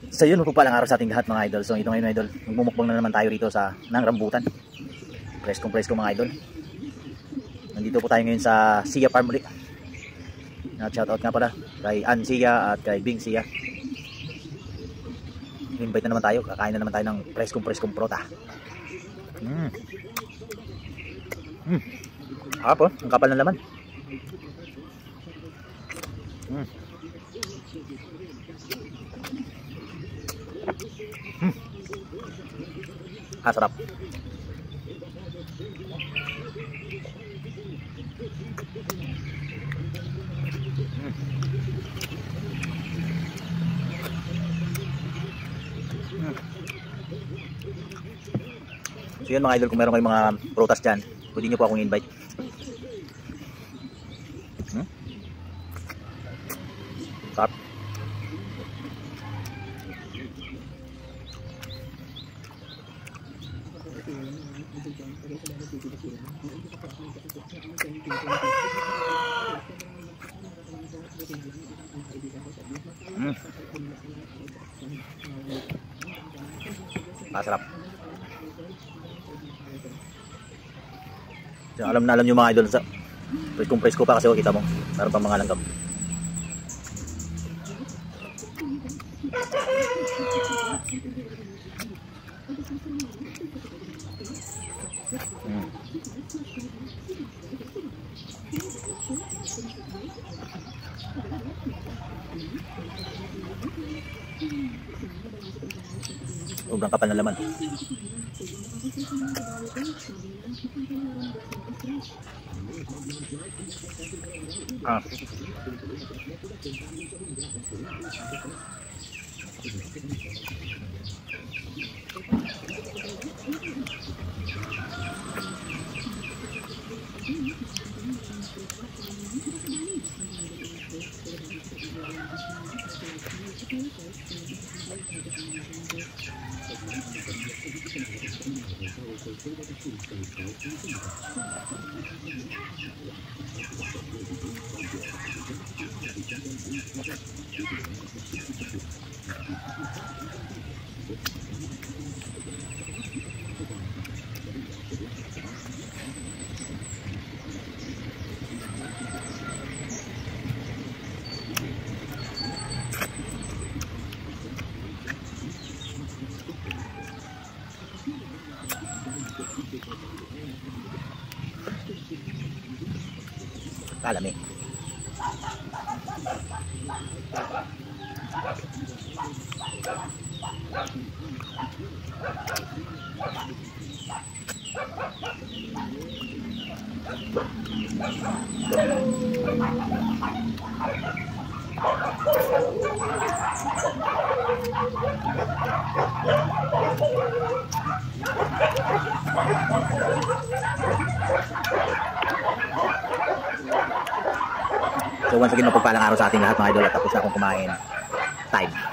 So yun, magpagpalang araw sa ating lahat mga idol. So ito ngayon mga idol, magmumukbang na naman tayo rito sa ng rambutan. Preskong mga idol. Nandito po tayo ngayon sa Sia Farm ulit. Shoutout nga pala kay Ann Sia at kay Bing Sia. Invite na naman tayo, kakain na naman tayo ng preskong prota. Harap oh, ang kapal ng laman. Sarap. So yun mga idol, kung meron kayong mga prutas dyan, pwede nyo po akong invite. Sarap. Masarap. So, alam na alam nyo mga idol sa presko pa kasi kita mo meron pang mga langgam. Sobrang kapal na laman. Kalami. So once again, mapagpalang araw sa ating lahat mga idol at tapos na akong kumain. Time.